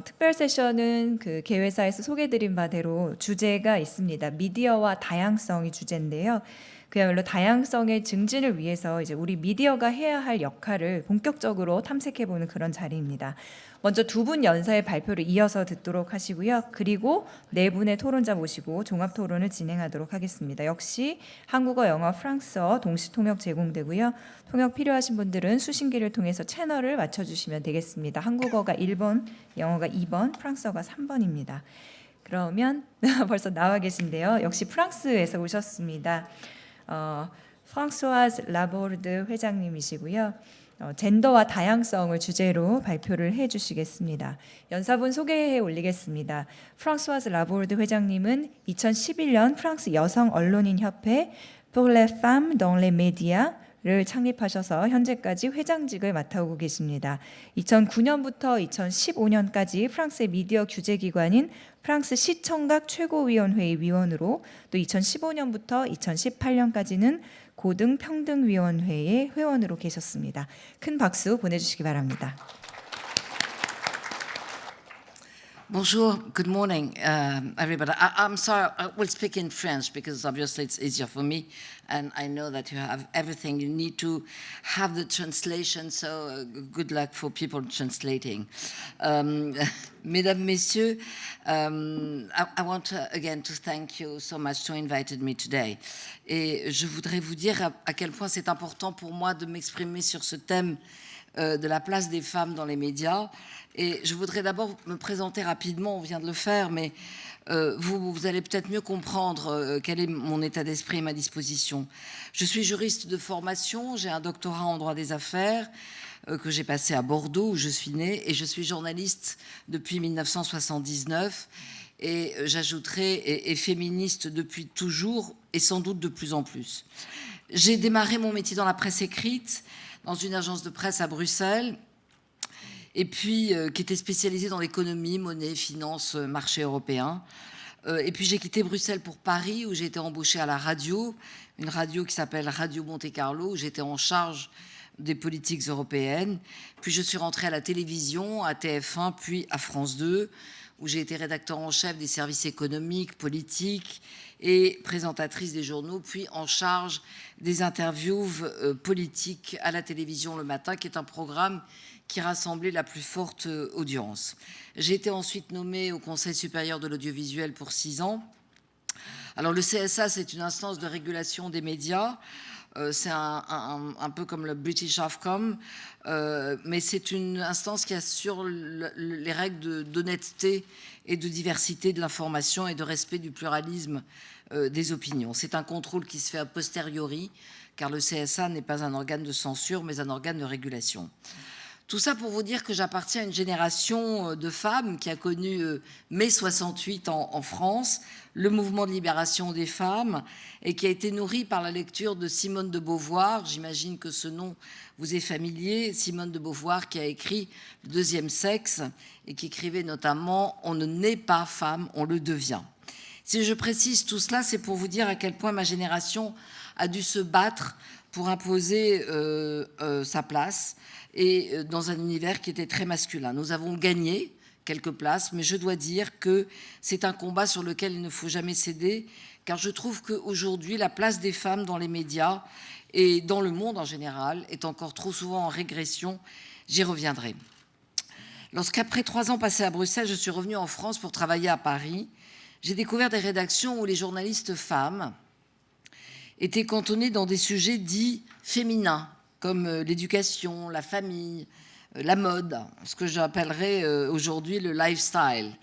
특별 세션은 그 개회사에서 소개드린 바대로 주제가 있습니다. 미디어와 다양성이 주제인데요. 그야말로 다양성의 증진을 위해서 이제 우리 미디어가 해야 할 역할을 본격적으로 탐색해보는 그런 자리입니다. 먼저 두 분 연사의 발표를 이어서 듣도록 하시고요. 그리고 네 분의 토론자 모시고 종합 토론을 진행하도록 하겠습니다. 역시 한국어, 영어, 프랑스어 동시 통역 제공되고요. 통역 필요하신 분들은 수신기를 통해서 채널을 맞춰주시면 되겠습니다. 한국어가 1번, 영어가 2번, 프랑스어가 3번입니다. 그러면 벌써 나와 계신데요. 역시 프랑스에서 오셨습니다. 프랑스와즈 라보르드 회장님이시고요. 젠더와 다양성을 주제로 발표를 해주시겠습니다. 연사분 소개해 올리겠습니다. 프랑스와즈 라보르드 회장님은 2011년 프랑스 여성 언론인 협회 Pour les femmes dans les médias를 창립하셔서 현재까지 회장직을 맡아오고 계십니다. 2009년부터 2015년까지 프랑스의 미디어 규제기관인 프랑스 시청각 최고위원회의 위원으로 또 2015년부터 2018년까지는 고등평등위원회의 회원으로 계셨습니다. 큰 박수 보내주시기 바랍니다. Bonjour, good morning, everybody. I'm sorry, I will speak in French because obviously it's easier for me, and I know that you have everything. You need to have the translation, so good luck for people translating. Mesdames, Messieurs, I want again to thank you so much to invited me today. Et je voudrais vous dire à quel point c'est important pour moi de m'exprimer sur ce thème de la place des femmes dans les médias. Et je voudrais d'abord me présenter rapidement, on vient de le faire, mais vous allez peut-être mieux comprendre quel est mon état d'esprit et ma disposition. Je suis juriste de formation, j'ai un doctorat en droit des affaires que j'ai passé à Bordeaux où je suis née, et je suis journaliste depuis 1979, et j'ajouterai et féministe depuis toujours et sans doute de plus en plus. J'ai démarré mon métier dans la presse écrite, dans une agence de presse à Bruxelles, et puis qui était spécialisée dans l'économie, monnaie, finance, marché européen. Et puis j'ai quitté Bruxelles pour Paris, où j'ai été embauchée à la radio, une radio qui s'appelle Radio Monte Carlo, où j'étais en charge des politiques européennes. Puis je suis rentrée à la télévision, à TF1, puis à France 2, où j'ai été rédacteur en chef des services économiques, politiques et présentatrice des journaux, puis en charge des interviews politiques à la télévision le matin, qui est un programme qui rassemblait la plus forte audience. J'ai été ensuite nommée au Conseil supérieur de l'audiovisuel pour 6 ans. Alors le CSA, c'est une instance de régulation des médias. C'est un peu comme le British Ofcom, mais c'est une instance qui assure les règles d'honnêteté et de diversité de l'information et de respect du pluralisme des opinions. C'est un contrôle qui se fait a posteriori, car le CSA n'est pas un organe de censure, mais un organe de régulation. Tout ça pour vous dire que j'appartiens à une génération de femmes qui a connu mai 68 en France, le mouvement de libération des femmes, et qui a été nourrie par la lecture de Simone de Beauvoir. J'imagine que ce nom vous est familier. Simone de Beauvoir qui a écrit Le deuxième sexe et qui écrivait notamment « On ne naît pas femme, on le devient ». Si je précise tout cela, c'est pour vous dire à quel point ma génération a dû se battre pour imposer sa place, et dans un univers qui était très masculin. Nous avons gagné quelques places, mais je dois dire que c'est un combat sur lequel il ne faut jamais céder, car je trouve qu'aujourd'hui, la place des femmes dans les médias et dans le monde en général est encore trop souvent en régression. J'y reviendrai. Lorsqu'après 3 ans passés à Bruxelles, je suis revenue en France pour travailler à Paris, j'ai découvert des rédactions où les journalistes femmes étaient cantonnées dans des sujets dits féminins, comme l'éducation, la famille, la mode, ce que j'appellerais aujourd'hui le lifestyle.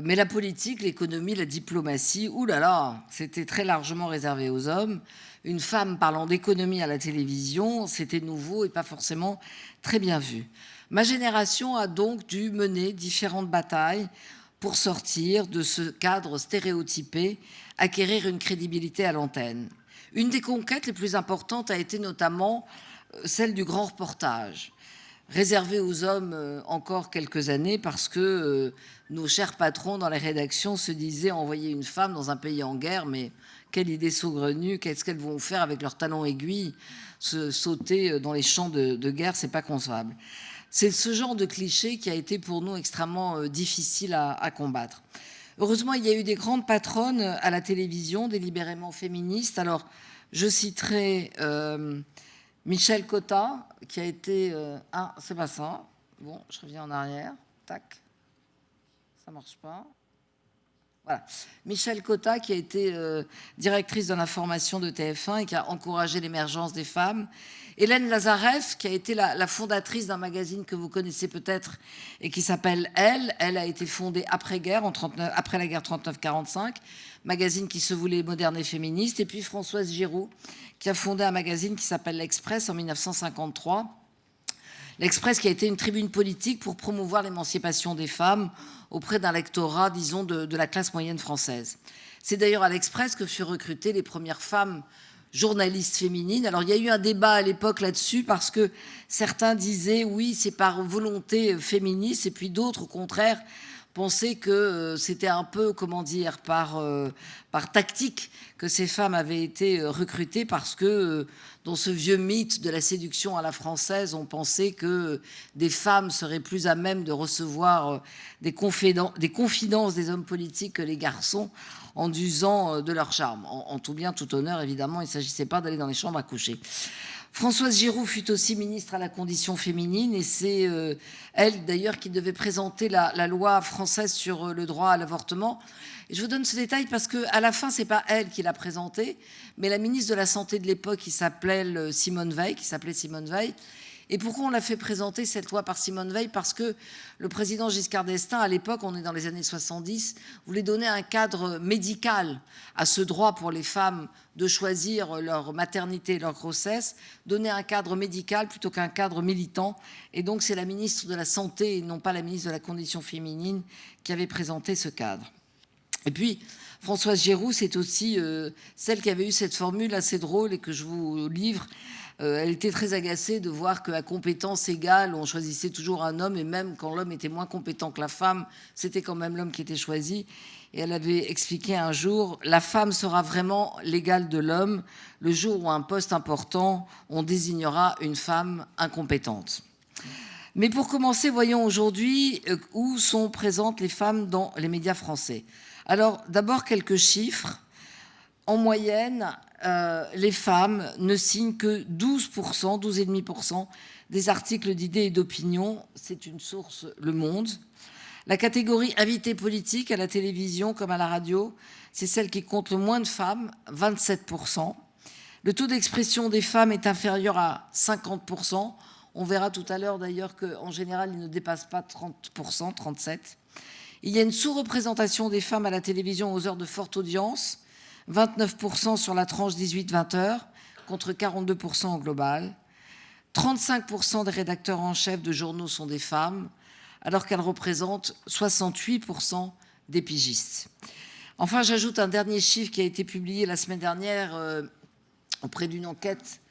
Mais la politique, l'économie, la diplomatie, oulala, c'était très largement réservé aux hommes. Une femme parlant d'économie à la télévision, c'était nouveau et pas forcément très bien vu. Ma génération a donc dû mener différentes batailles pour sortir de ce cadre stéréotypé, acquérir une crédibilité à l'antenne. Une des conquêtes les plus importantes a été notamment celle du grand reportage, réservé aux hommes encore quelques années parce que nos chers patrons dans les rédactions se disaient envoyer une femme dans un pays en guerre, mais quelle idée saugrenue, qu'est-ce qu'elles vont faire avec leurs talons aiguilles, se sauter dans les champs de guerre, c'est pas concevable. C'est ce genre de cliché qui a été pour nous extrêmement difficile à combattre. Heureusement, il y a eu des grandes patronnes à la télévision, délibérément féministes. Alors, je citerai Michel Cotta, qui a été... Ah, c'est pas ça. Bon, je reviens en arrière. Tac. Ça marche pas. Voilà. Michel Cotta, qui a été directrice de l'information de TF1 et qui a encouragé l'émergence des femmes. Hélène Lazareff, qui a été la fondatrice d'un magazine que vous connaissez peut-être et qui s'appelle Elle. Elle a été fondée après-guerre, après la guerre 39-45, magazine qui se voulait moderne et féministe. Et puis Françoise Giroud, qui a fondé un magazine qui s'appelle L'Express en 1953. L'Express qui a été une tribune politique pour promouvoir l'émancipation des femmes auprès d'un lectorat, disons, de la classe moyenne française. C'est d'ailleurs à l'Express que furent recrutées les premières femmes journalistes féminines. Alors il y a eu un débat à l'époque là-dessus parce que certains disaient oui, c'est par volonté féministe, et puis d'autres, au contraire, pensaient que c'était un peu, comment dire, par tactique que ces femmes avaient été recrutées parce que dans ce vieux mythe de la séduction à la française, on pensait que des femmes seraient plus à même de recevoir des confidences des hommes politiques que les garçons en usant de leur charme. En tout bien, tout honneur, évidemment, il ne s'agissait pas d'aller dans les chambres à coucher. Françoise Giroud fut aussi ministre à la condition féminine et c'est elle d'ailleurs qui devait présenter la loi française sur le droit à l'avortement. Et je vous donne ce détail parce qu'à la fin, ce n'est pas elle qui l'a présentée, mais la ministre de la Santé de l'époque qui s'appelait Simone Veil. Et pourquoi on l'a fait présenter, cette loi, par Simone Veil? Parce que le président Giscard d'Estaing, à l'époque, on est dans les années 70, voulait donner un cadre médical à ce droit pour les femmes de choisir leur maternité et leur grossesse, donner un cadre médical plutôt qu'un cadre militant. Et donc, c'est la ministre de la Santé et non pas la ministre de la Condition féminine qui avait présenté ce cadre. Et puis, Françoise Giroud, c'est aussi celle qui avait eu cette formule assez drôle et que je vous livre. Elle était très agacée de voir qu'à compétence égale, on choisissait toujours un homme, et même quand l'homme était moins compétent que la femme, c'était quand même l'homme qui était choisi. Et elle avait expliqué un jour, la femme sera vraiment l'égale de l'homme le jour où, à un poste important, on désignera une femme incompétente. Mais pour commencer, voyons aujourd'hui où sont présentes les femmes dans les médias français. Alors, d'abord, quelques chiffres. En moyenne, les femmes ne signent que 12%, 12,5% des articles d'idées et d'opinion. C'est une source Le Monde. La catégorie invité politique à la télévision comme à la radio, c'est celle qui compte le moins de femmes, 27%. Le taux d'expression des femmes est inférieur à 50%. On verra tout à l'heure d'ailleurs qu'en général, il ne dépasse pas 30%, 37%. Il y a une sous-représentation des femmes à la télévision aux heures de forte audience, 29% sur la tranche 18-20 heures, contre 42% au global. 35% des rédacteurs en chef de journaux sont des femmes, alors qu'elles représentent 68% des pigistes. Enfin, j'ajoute un dernier chiffre qui a été publié la semaine dernière auprès d'une enquête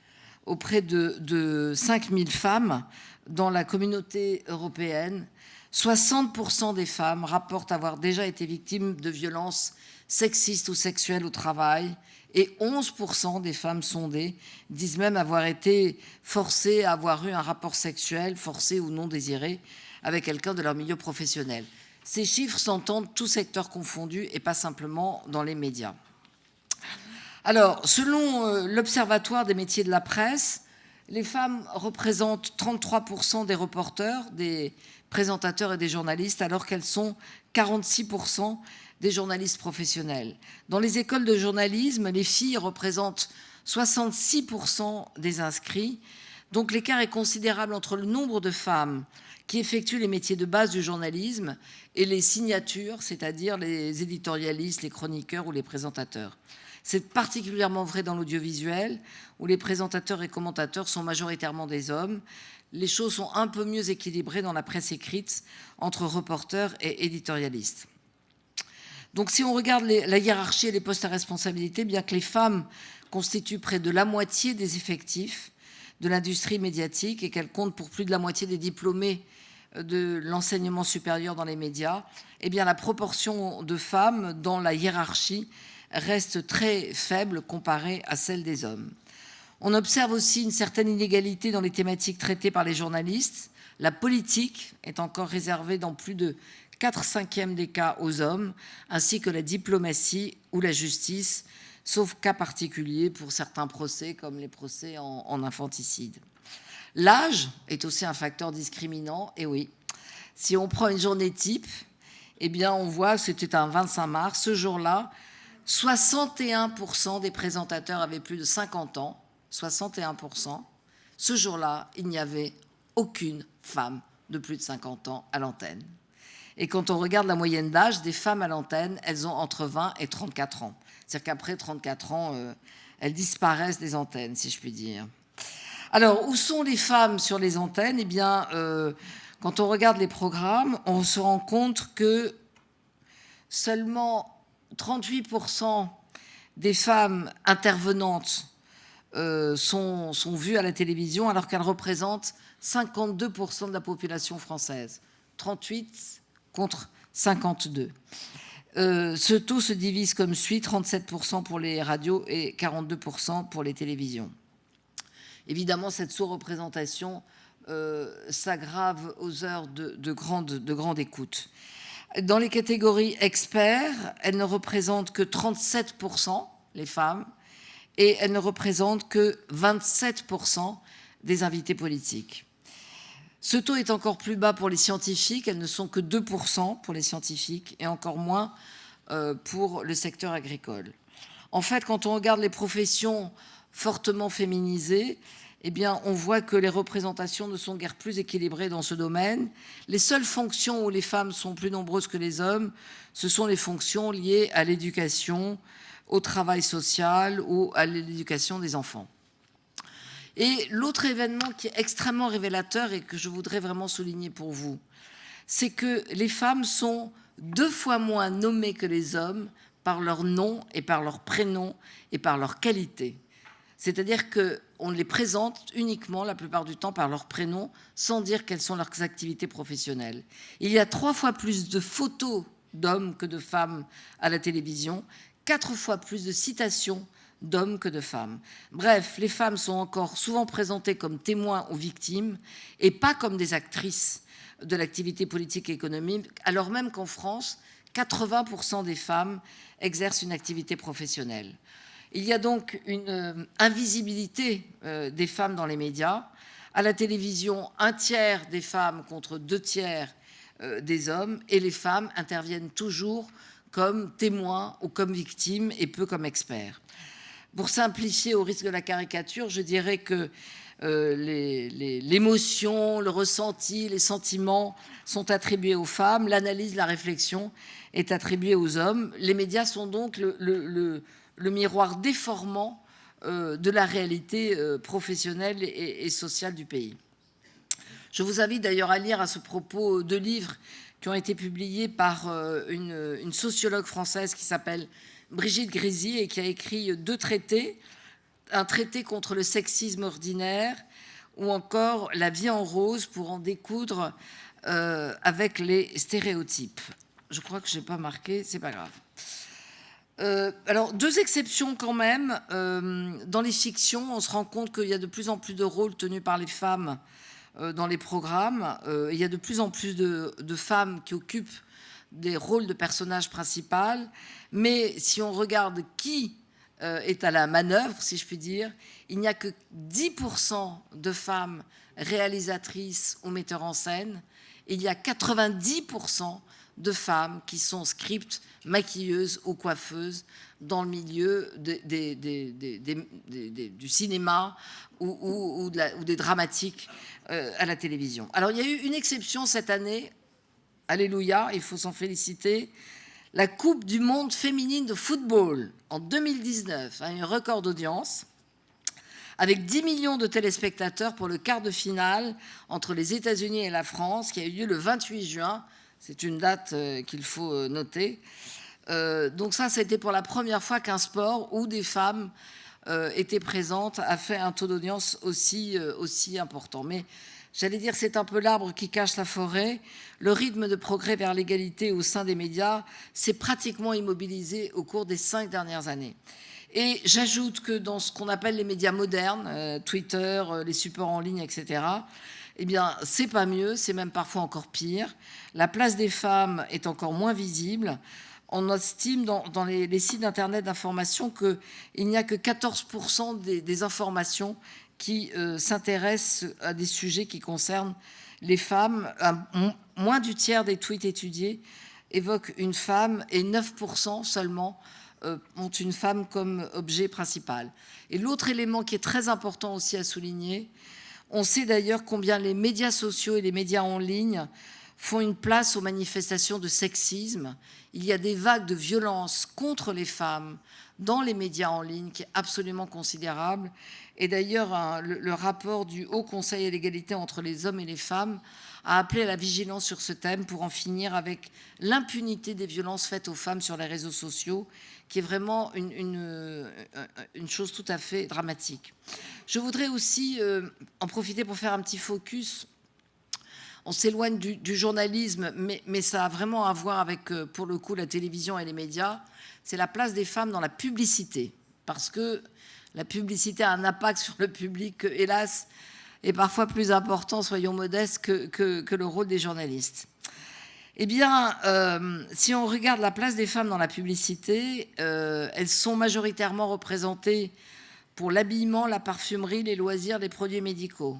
auprès de 5000 femmes dans la communauté européenne. 60% des femmes rapportent avoir déjà été victimes de violences sexistes ou sexuelles au travail, et 11% des femmes sondées disent même avoir été forcées à avoir eu un rapport sexuel, forcé ou non désiré, avec quelqu'un de leur milieu professionnel. Ces chiffres s'entendent tous secteurs confondus et pas simplement dans les médias. Alors, selon l'Observatoire des métiers de la presse, les femmes représentent 33% des reporters, des présentateurs et des journalistes, alors qu'elles sont 46% des journalistes professionnels. Dans les écoles de journalisme, les filles représentent 66% des inscrits. Donc l'écart est considérable entre le nombre de femmes qui effectuent les métiers de base du journalisme et les signatures, c'est-à-dire les éditorialistes, les chroniqueurs ou les présentateurs. C'est particulièrement vrai dans l'audiovisuel, où les présentateurs et commentateurs sont majoritairement des hommes. Les choses sont un peu mieux équilibrées dans la presse écrite entre reporters et éditorialistes. Donc si on regarde la hiérarchie et les postes à responsabilité, bien que les femmes constituent près de la moitié des effectifs de l'industrie médiatique et qu'elles comptent pour plus de la moitié des diplômés de l'enseignement supérieur dans les médias, eh bien la proportion de femmes dans la hiérarchie reste très faible comparée à celle des hommes. On observe aussi une certaine inégalité dans les thématiques traitées par les journalistes. La politique est encore réservée dans plus de 4/5 des cas aux hommes, ainsi que la diplomatie ou la justice, sauf cas particuliers pour certains procès, comme les procès en infanticide. L'âge est aussi un facteur discriminant, et oui, si on prend une journée type, eh bien on voit que c'était un 25 mars, ce jour-là, 61% des présentateurs avaient plus de 50 ans, 61%. Ce jour-là, il n'y avait aucune femme de plus de 50 ans à l'antenne. Et quand on regarde la moyenne d'âge des femmes à l'antenne, elles ont entre 20 et 34 ans. C'est-à-dire qu'après 34 ans, elles disparaissent des antennes, si je puis dire. Alors, où sont les femmes sur les antennes? Eh bien, quand on regarde les programmes, on se rend compte que seulement 38% des femmes intervenantes sont vues à la télévision, alors qu'elles représentent 52% de la population française. 38 contre 52. Ce taux se divise comme suit, 37% pour les radios et 42% pour les télévisions. Évidemment, cette sous-représentation s'aggrave aux heures de grande écoute. Dans les catégories experts, elles ne représentent que 37%, les femmes, et elles ne représentent que 27% des invités politiques. Ce taux est encore plus bas pour les scientifiques, elles ne sont que 2% pour les scientifiques, et encore moins pour le secteur agricole. En fait, quand on regarde les professions fortement féminisées, eh bien, on voit que les représentations ne sont guère plus équilibrées dans ce domaine. Les seules fonctions où les femmes sont plus nombreuses que les hommes, ce sont les fonctions liées à l'éducation, au travail social ou à l'éducation des enfants. Et l'autre événement qui est extrêmement révélateur et que je voudrais vraiment souligner pour vous, c'est que les femmes sont 2 fois moins nommées que les hommes par leur nom et par leur prénom et par leur qualité. C'est-à-dire qu'on les présente uniquement, la plupart du temps, par leur prénom, sans dire quelles sont leurs activités professionnelles. Il y a 3 fois plus de photos d'hommes que de femmes à la télévision, 4 fois plus de citations d'hommes que de femmes. Bref, les femmes sont encore souvent présentées comme témoins ou victimes, et pas comme des actrices de l'activité politique et économique, alors même qu'en France, 80% des femmes exercent une activité professionnelle. Il y a donc une invisibilité des femmes dans les médias. À la télévision, 1/3 des femmes contre 2/3 des hommes, et les femmes interviennent toujours comme témoins ou comme victimes et peu comme experts. Pour simplifier au risque de la caricature, je dirais que l'émotion, le ressenti, les sentiments sont attribués aux femmes, l'analyse, la réflexion est attribuée aux hommes. Les médias sont donc le miroir déformant de la réalité professionnelle et sociale du pays. Je vous invite d'ailleurs à lire à ce propos 2 livres qui ont été publiés par une sociologue française qui s'appelle Brigitte Grésy et qui a écrit 2 traités, un traité contre le sexisme ordinaire ou encore La vie en rose pour en découdre avec les stéréotypes. Je crois que je n'ai pas marqué, c'est pas grave. Alors, 2 exceptions quand même. Dans les fictions, on se rend compte qu'il y a de plus en plus de rôles tenus par les femmes dans les programmes. Il y a de plus en plus de femmes qui occupent des rôles de personnages principaux. Mais si on regarde qui est à la manœuvre, si je puis dire, il n'y a que 10% de femmes réalisatrices ou metteurs en scène. Il y a 90% de femmes qui sont script, maquilleuses ou coiffeuses dans le milieu du cinéma ou des dramatiques à la télévision. Alors, il y a eu une exception cette année, alléluia, il faut s'en féliciter, la Coupe du monde féminine de football en 2019 a eu un record d'audience avec 10 millions de téléspectateurs pour le quart de finale entre les États-Unis et la France qui a eu lieu le 28 juin. C'est une date qu'il faut noter. Donc ça a été pour la première fois qu'un sport où des femmes étaient présentes a fait un taux d'audience aussi important. Mais j'allais dire, c'est un peu l'arbre qui cache la forêt. Le rythme de progrès vers l'égalité au sein des médias s'est pratiquement immobilisé au cours des 5 dernières années. Et j'ajoute que dans ce qu'on appelle les médias modernes, Twitter, les supports en ligne, etc., Eh bien, c'est pas mieux, c'est même parfois encore pire. La place des femmes est encore moins visible. On estime dans les sites internet d'information qu'il n'y a que 14% des informations qui s'intéressent à des sujets qui concernent les femmes. Moins du tiers des tweets étudiés évoquent une femme et 9% seulement ont une femme comme objet principal. Et l'autre élément qui est très important aussi à souligner, on sait d'ailleurs combien les médias sociaux et les médias en ligne font une place aux manifestations de sexisme. Il y a des vagues de violence contre les femmes dans les médias en ligne qui est absolument considérable. Et d'ailleurs, le rapport du Haut Conseil à l'égalité entre les hommes et les femmes a appelé à la vigilance sur ce thème pour en finir avec l'impunité des violences faites aux femmes sur les réseaux sociaux, qui est vraiment une chose tout à fait dramatique. Je voudrais aussi en profiter pour faire un petit focus. On s'éloigne du journalisme, mais ça a vraiment à voir avec, pour le coup, la télévision et les médias. C'est la place des femmes dans la publicité, parce que la publicité a un impact sur le public, hélas, est parfois plus important, soyons modestes, que le rôle des journalistes. Eh bien, si on regarde la place des femmes dans la publicité, elles sont majoritairement représentées pour l'habillement, la parfumerie, les loisirs, les produits médicaux.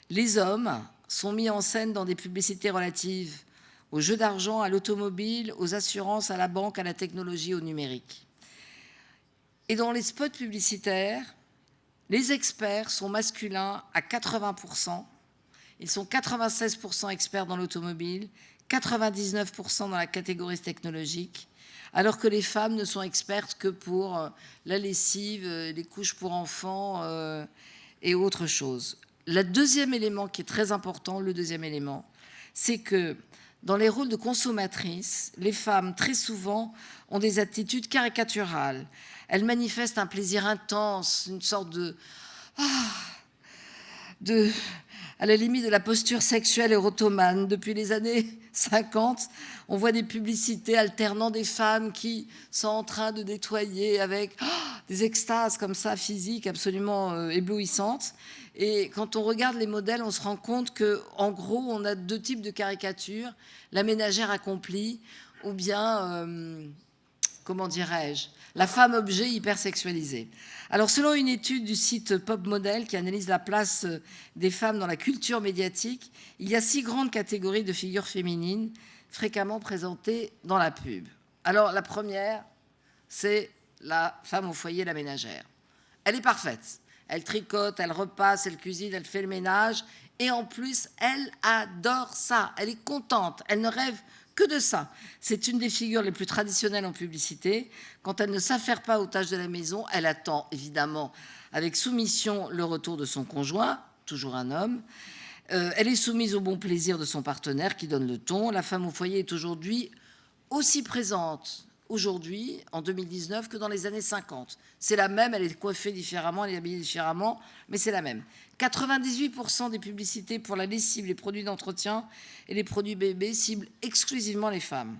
Les hommes sont mis en scène dans des publicités relatives aux jeux d'argent, à l'automobile, aux assurances, à la banque, à la technologie, au numérique. Et dans les spots publicitaires, les experts sont masculins à 80%. Ils sont 96% experts dans l'automobile, 99% dans la catégorie technologique, alors que les femmes ne sont expertes que pour la lessive, les couches pour enfants et autre chose. Le deuxième élément qui est très important, c'est que dans les rôles de consommatrices, les femmes, très souvent, ont des attitudes caricaturales. Elles manifestent un plaisir intense, une sorte à la limite de la posture sexuelle érotomane. Depuis les années 50, on voit des publicités alternant des femmes qui sont en train de nettoyer avec des extases comme ça, physiques, absolument éblouissantes. Et quand on regarde les modèles, on se rend compte qu'en gros, on a deux types de caricatures. La ménagère accomplie ou bien, comment dirais-je, la femme objet hypersexualisée. Alors, selon une étude du site Pop Model qui analyse la place des femmes dans la culture médiatique, il y a 6 grandes catégories de figures féminines fréquemment présentées dans la pub. Alors, la première, c'est la femme au foyer, la ménagère. Elle est parfaite. Elle tricote, elle repasse, elle cuisine, elle fait le ménage. Et en plus, elle adore ça. Elle est contente. Elle ne rêve que de ça. C'est une des figures les plus traditionnelles en publicité. Quand elle ne s'affaire pas aux tâches de la maison, elle attend évidemment avec soumission le retour de son conjoint, toujours un homme. Elle est soumise au bon plaisir de son partenaire qui donne le ton. La femme au foyer est aujourd'hui aussi présente aujourd'hui, en 2019, que dans les années 50. C'est la même, elle est coiffée différemment, elle est habillée différemment, mais c'est la même. 98% des publicités pour la lessive, les produits d'entretien et les produits bébés ciblent exclusivement les femmes.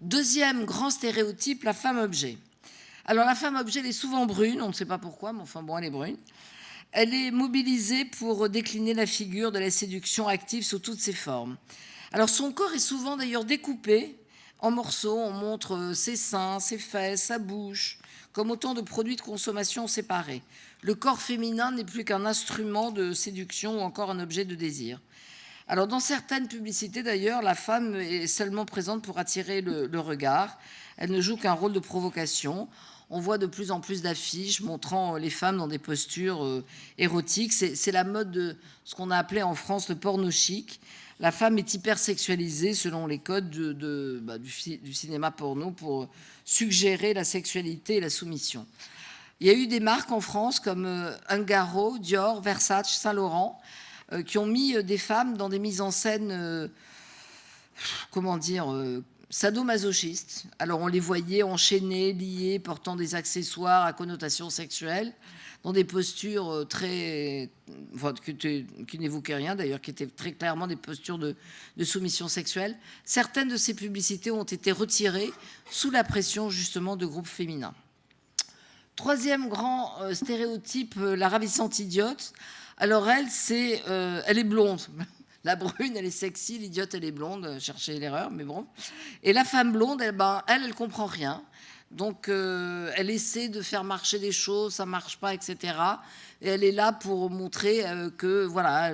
Deuxième grand stéréotype, la femme objet. Alors la femme objet, elle est souvent brune, on ne sait pas pourquoi, mais enfin bon, elle est brune. Elle est mobilisée pour décliner la figure de la séduction active sous toutes ses formes. Alors son corps est souvent d'ailleurs découpé en morceaux, on montre ses seins, ses fesses, sa bouche, comme autant de produits de consommation séparés. Le corps féminin n'est plus qu'un instrument de séduction ou encore un objet de désir. Alors dans certaines publicités d'ailleurs, la femme est seulement présente pour attirer le regard. Elle ne joue qu'un rôle de provocation. On voit de plus en plus d'affiches montrant les femmes dans des postures érotiques. C'est la mode de ce qu'on a appelé en France le porno chic. La femme est hypersexualisée selon les codes du cinéma porno pour suggérer la sexualité et la soumission. Il y a eu des marques en France comme Ungaro, Dior, Versace, Saint-Laurent qui ont mis des femmes dans des mises en scène, sadomasochistes. Alors on les voyait enchaînées, liées, portant des accessoires à connotation sexuelle, dans des postures qui n'évoquaient rien d'ailleurs, qui étaient très clairement des postures de soumission sexuelle. Certaines de ces publicités ont été retirées sous la pression justement de groupes féminins. Troisième grand stéréotype, la ravissante idiote. Alors elle est blonde. La brune, elle est sexy, l'idiote, elle est blonde. Cherchez l'erreur, mais bon. Et la femme blonde, elle comprend rien. Donc, elle essaie de faire marcher les choses, ça marche pas, etc. Et elle est là pour montrer que, voilà,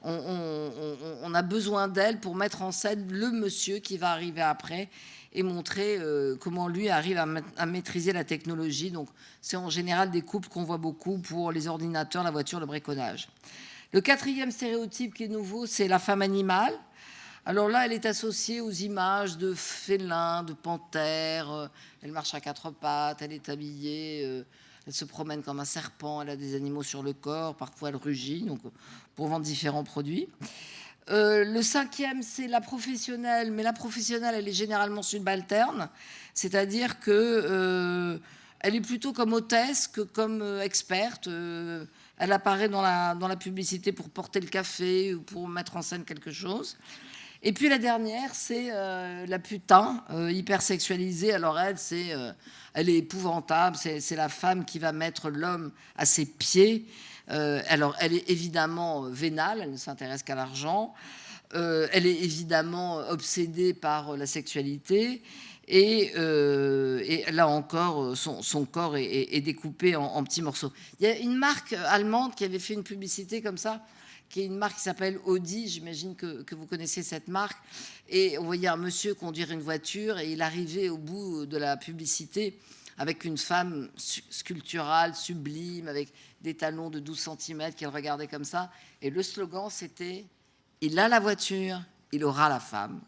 on a besoin d'elle pour mettre en scène le monsieur qui va arriver après et montrer comment lui arrive à maîtriser la technologie. Donc, c'est en général des couples qu'on voit beaucoup pour les ordinateurs, la voiture, le bricolage. Le quatrième stéréotype qui est nouveau, c'est la femme animale. Alors là, elle est associée aux images de félins, de panthères. Elle marche à quatre pattes, elle est habillée, elle se promène comme un serpent, elle a des animaux sur le corps, parfois elle rugit, donc pour vendre différents produits. Le cinquième, c'est la professionnelle, mais la professionnelle, elle est généralement subalterne, c'est-à-dire que elle est plutôt comme hôtesse que comme experte. Elle apparaît dans la publicité pour porter le café ou pour mettre en scène quelque chose. Et puis la dernière, c'est la putain, hyper sexualisée. Alors elle est épouvantable. C'est la femme qui va mettre l'homme à ses pieds. Alors elle est évidemment vénale, elle ne s'intéresse qu'à l'argent. Elle est évidemment obsédée par la sexualité. Et là encore, son corps est découpé en petits morceaux. Il y a une marque allemande qui avait fait une publicité comme ça, qui est une marque qui s'appelle Audi. J'imagine que vous connaissez cette marque. Et on voyait un monsieur conduire une voiture et il arrivait au bout de la publicité avec une femme sculpturale, sublime, avec des talons de 12 cm qu'elle regardait comme ça. Et le slogan, c'était « Il a la voiture, il aura la femme ».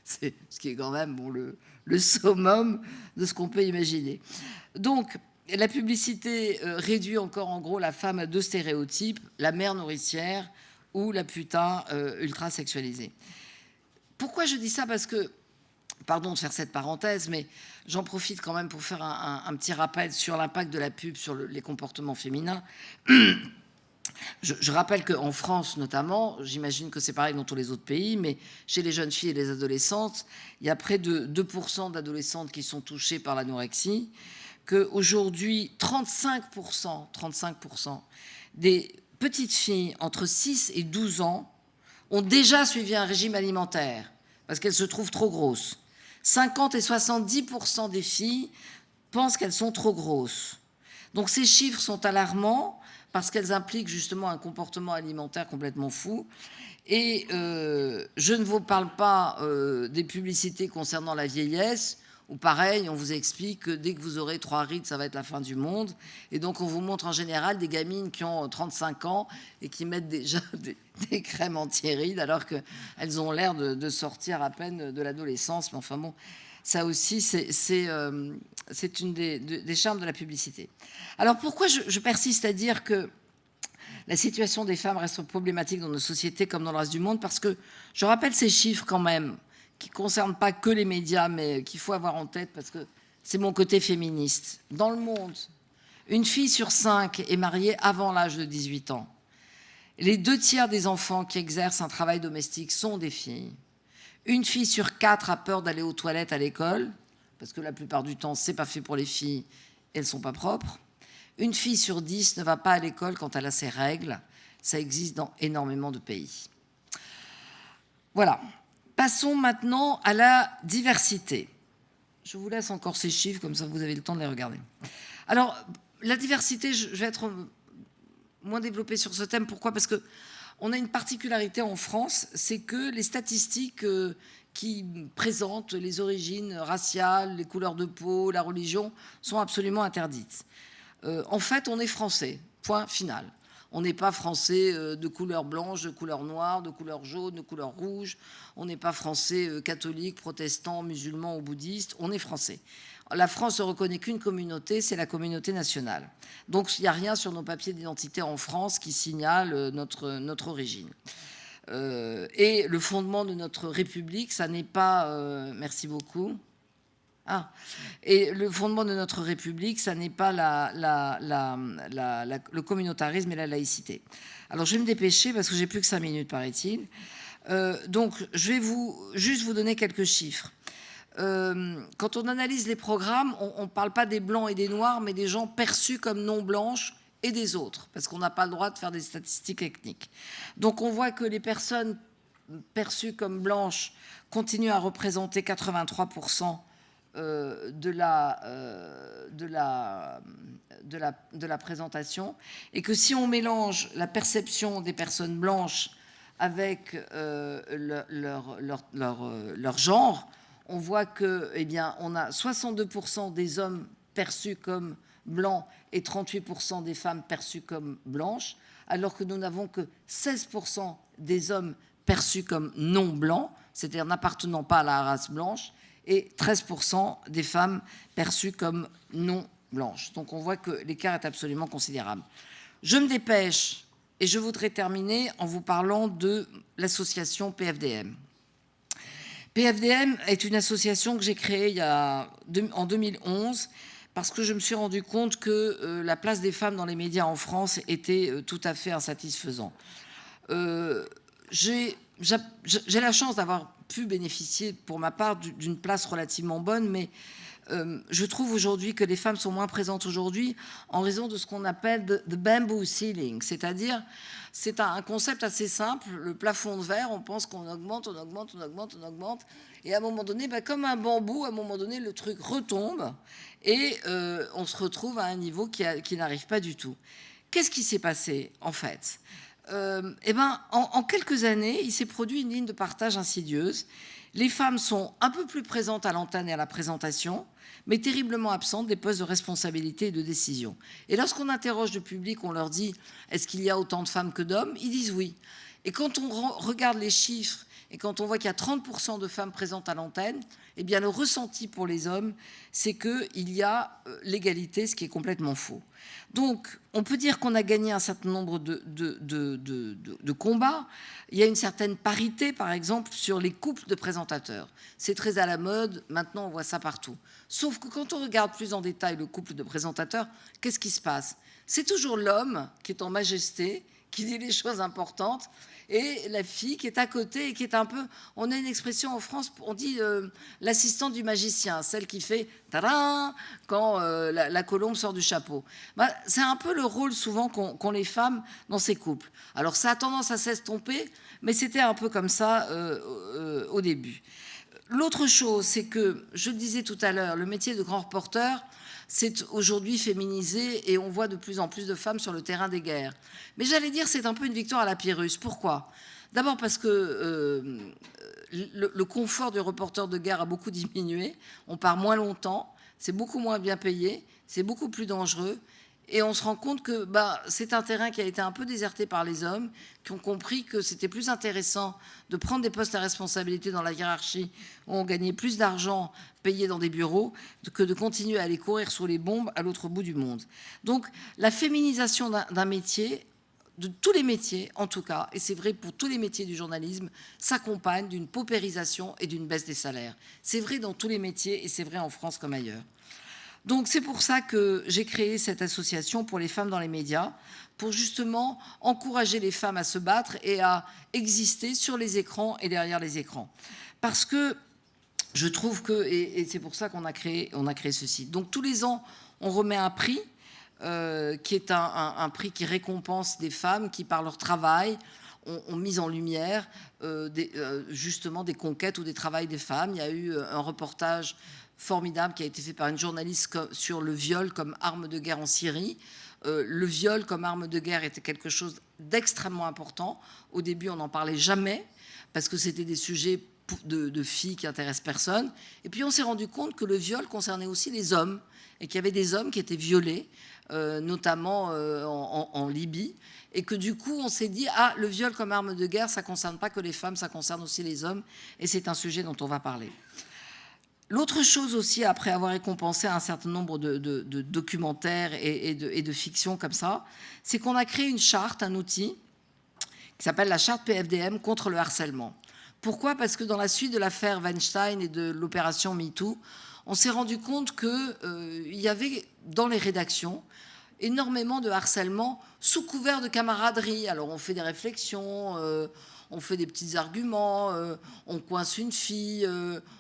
C'est ce qui est quand même bon, le summum de ce qu'on peut imaginer. Donc, la publicité réduit encore en gros la femme à deux stéréotypes, la mère nourricière ou la putain ultra sexualisée. Pourquoi je dis ça? Parce que, pardon de faire cette parenthèse, mais j'en profite quand même pour faire un petit rappel sur l'impact de la pub sur les comportements féminins. Je rappelle qu'en France notamment, j'imagine que c'est pareil dans tous les autres pays, mais chez les jeunes filles et les adolescentes, il y a près de 2% d'adolescentes qui sont touchées par l'anorexie, qu'aujourd'hui 35% des petites filles entre 6 et 12 ans ont déjà suivi un régime alimentaire parce qu'elles se trouvent trop grosses. 50 et 70% des filles pensent qu'elles sont trop grosses. Donc ces chiffres sont alarmants parce qu'elles impliquent justement un comportement alimentaire complètement fou. Et je ne vous parle pas des publicités concernant la vieillesse, où pareil, on vous explique que dès que vous aurez 3 rides, ça va être la fin du monde. Et donc on vous montre en général des gamines qui ont 35 ans et qui mettent déjà des crèmes anti-rides, alors qu'elles ont l'air de sortir à peine de l'adolescence. Mais enfin bon, ça aussi, c'est une des charmes de la publicité. Alors pourquoi je persiste à dire que la situation des femmes reste problématique dans nos sociétés comme dans le reste du monde? Parce que je rappelle ces chiffres quand même, qui ne concernent pas que les médias, mais qu'il faut avoir en tête parce que c'est mon côté féministe. Dans le monde, une fille sur 5 est mariée avant l'âge de 18 ans. Les 2/3 des enfants qui exercent un travail domestique sont des filles. Une fille sur 4 a peur d'aller aux toilettes à l'école, parce que la plupart du temps, c'est pas fait pour les filles, elles sont pas propres. Une fille sur 10 ne va pas à l'école quand elle a ses règles. Ça existe dans énormément de pays. Voilà. Passons maintenant à la diversité. Je vous laisse encore ces chiffres, comme ça vous avez le temps de les regarder. Alors, la diversité, je vais être moins développée sur ce thème. Pourquoi? Parce qu'on a une particularité en France, c'est que les statistiques qui présentent les origines raciales, les couleurs de peau, la religion, sont absolument interdites. En fait, on est français, point final. On n'est pas français de couleur blanche, de couleur noire, de couleur jaune, de couleur rouge. On n'est pas français catholique, protestant, musulman ou bouddhiste. On est français. La France ne reconnaît qu'une communauté, c'est la communauté nationale. Donc, il n'y a rien sur nos papiers d'identité en France qui signale notre origine. Et le fondement de notre République, ça n'est pas... merci beaucoup. Et le fondement de notre République, ça n'est pas le communautarisme et la laïcité. Alors, je vais me dépêcher parce que j'ai plus que 5 minutes, paraît-il. Donc, je vais juste vous donner quelques chiffres. Quand on analyse les programmes, on ne parle pas des blancs et des noirs, mais des gens perçus comme non blanches et des autres, parce qu'on n'a pas le droit de faire des statistiques ethniques. Donc on voit que les personnes perçues comme blanches continuent à représenter 83% de la présentation, et que si on mélange la perception des personnes blanches avec leur genre, on voit que, eh bien, on a 62% des hommes perçus comme blancs et 38% des femmes perçues comme blanches, alors que nous n'avons que 16% des hommes perçus comme non blancs, c'est-à-dire n'appartenant pas à la race blanche, et 13% des femmes perçues comme non blanches. Donc on voit que l'écart est absolument considérable. Je me dépêche et je voudrais terminer en vous parlant de l'association PFDM. PFDM est une association que j'ai créée en 2011 parce que je me suis rendu compte que la place des femmes dans les médias en France était tout à fait insatisfaisante. J'ai la chance d'avoir pu bénéficier, pour ma part, d'une place relativement bonne, mais je trouve aujourd'hui que les femmes sont moins présentes aujourd'hui en raison de ce qu'on appelle the bamboo ceiling, c'est-à-dire c'est un concept assez simple, le plafond de verre, on pense qu'on augmente, on augmente, on augmente, on augmente, et à un moment donné, comme un bambou, à un moment donné, le truc retombe et on se retrouve à un niveau qui n'arrive pas du tout. Qu'est-ce qui s'est passé, en fait ? En quelques années, il s'est produit une ligne de partage insidieuse. Les femmes sont un peu plus présentes à l'antenne et à la présentation, mais terriblement absentes des postes de responsabilité et de décision. Et lorsqu'on interroge le public, on leur dit « Est-ce qu'il y a autant de femmes que d'hommes ?» Ils disent oui. Et quand on regarde les chiffres et quand on voit qu'il y a 30% de femmes présentes à l'antenne, eh bien le ressenti pour les hommes, c'est qu'il y a l'égalité, ce qui est complètement faux. Donc, on peut dire qu'on a gagné un certain nombre de combats. Il y a une certaine parité, par exemple, sur les couples de présentateurs. C'est très à la mode, maintenant on voit ça partout. Sauf que quand on regarde plus en détail le couple de présentateurs, qu'est-ce qui se passe ? C'est toujours l'homme qui est en majesté, qui dit les choses importantes, et la fille qui est à côté et qui est un peu... On a une expression en France, on dit l'assistante du magicien, celle qui fait tadam quand la colombe sort du chapeau. C'est un peu le rôle souvent qu'ont les femmes dans ces couples. Alors ça a tendance à s'estomper, mais c'était un peu comme ça au début. L'autre chose, c'est que, je le disais tout à l'heure, le métier de grand reporter, c'est aujourd'hui féminisé et on voit de plus en plus de femmes sur le terrain des guerres. Mais j'allais dire c'est un peu une victoire à la Pyrrhus. Pourquoi ? D'abord parce que le confort du reporter de guerre a beaucoup diminué. On part moins longtemps, c'est beaucoup moins bien payé, c'est beaucoup plus dangereux. Et on se rend compte que c'est un terrain qui a été un peu déserté par les hommes, qui ont compris que c'était plus intéressant de prendre des postes à responsabilité dans la hiérarchie, où on gagnait plus d'argent payé dans des bureaux, que de continuer à aller courir sous les bombes à l'autre bout du monde. Donc la féminisation d'un métier, de tous les métiers en tout cas, et c'est vrai pour tous les métiers du journalisme, s'accompagne d'une paupérisation et d'une baisse des salaires. C'est vrai dans tous les métiers et c'est vrai en France comme ailleurs. Donc c'est pour ça que j'ai créé cette association pour les femmes dans les médias, pour justement encourager les femmes à se battre et à exister sur les écrans et derrière les écrans. Parce que je trouve que, et c'est pour ça qu'on a créé ce site. Donc tous les ans, on remet un prix, qui est un prix qui récompense des femmes qui, par leur travail, ont mis en lumière justement des conquêtes ou des travails des femmes. Il y a eu un reportage formidable qui a été fait par une journaliste sur le viol comme arme de guerre en Syrie. Le viol comme arme de guerre était quelque chose d'extrêmement important. Au début, on n'en parlait jamais parce que c'était des sujets de filles qui intéressent personne. Et puis, on s'est rendu compte que le viol concernait aussi les hommes et qu'il y avait des hommes qui étaient violés, notamment en Libye. Et que du coup, on s'est dit, le viol comme arme de guerre, ça ne concerne pas que les femmes, ça concerne aussi les hommes. Et c'est un sujet dont on va parler. L'autre chose aussi, après avoir récompensé un certain nombre de documentaires et de fictions comme ça, c'est qu'on a créé une charte, un outil, qui s'appelle la charte PFDM contre le harcèlement. Pourquoi ? Parce que dans la suite de l'affaire Weinstein et de l'opération MeToo, on s'est rendu compte qu'il y avait dans les rédactions énormément de harcèlement sous couvert de camaraderie. Alors on fait des réflexions, on fait des petits arguments, on coince une fille,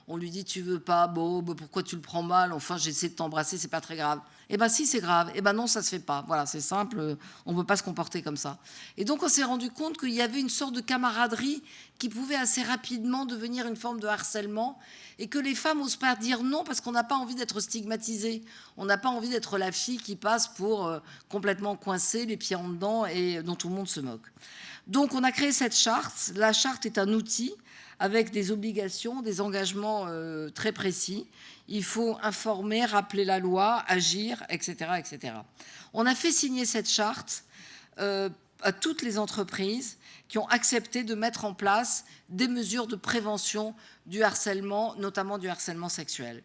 on lui dit tu veux pas, bon, bah, pourquoi tu le prends mal, enfin j'essaie de t'embrasser, c'est pas très grave. Eh ben si, c'est grave. Eh ben non, ça se fait pas. Voilà, c'est simple, on ne peut pas se comporter comme ça. Et donc on s'est rendu compte qu'il y avait une sorte de camaraderie qui pouvait assez rapidement devenir une forme de harcèlement et que les femmes n'osent pas dire non parce qu'on n'a pas envie d'être stigmatisée. On n'a pas envie d'être la fille qui passe pour complètement coincée, les pieds en dedans et dont tout le monde se moque. Donc on a créé cette charte. La charte est un outil avec des obligations, des engagements très précis. Il faut informer, rappeler la loi, agir, etc., etc. On a fait signer cette charte à toutes les entreprises qui ont accepté de mettre en place des mesures de prévention du harcèlement, notamment du harcèlement sexuel.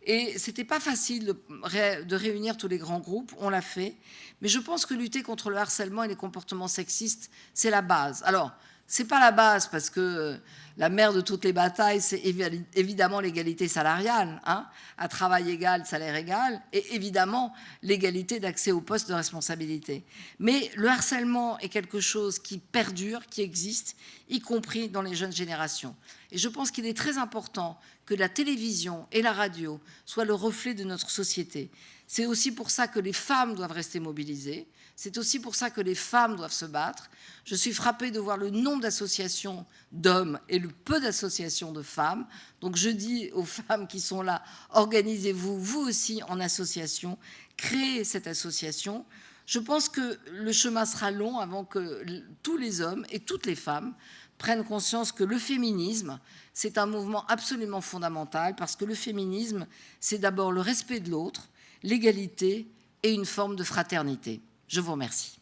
Et ce n'était pas facile de réunir tous les grands groupes, on l'a fait, mais je pense que lutter contre le harcèlement et les comportements sexistes, c'est la base. Alors, ce n'est pas la base parce que la mère de toutes les batailles, c'est évidemment l'égalité salariale, hein, à travail égal, salaire égal, et évidemment l'égalité d'accès aux postes de responsabilité. Mais le harcèlement est quelque chose qui perdure, qui existe, y compris dans les jeunes générations. Et je pense qu'il est très important que la télévision et la radio soient le reflet de notre société. C'est aussi pour ça que les femmes doivent rester mobilisées. C'est aussi pour ça que les femmes doivent se battre. Je suis frappée de voir le nombre d'associations d'hommes et le peu d'associations de femmes. Donc je dis aux femmes qui sont là, organisez-vous, vous aussi, en association, créez cette association. Je pense que le chemin sera long avant que tous les hommes et toutes les femmes prennent conscience que le féminisme, c'est un mouvement absolument fondamental parce que le féminisme, c'est d'abord le respect de l'autre, l'égalité et une forme de fraternité. Je vous remercie.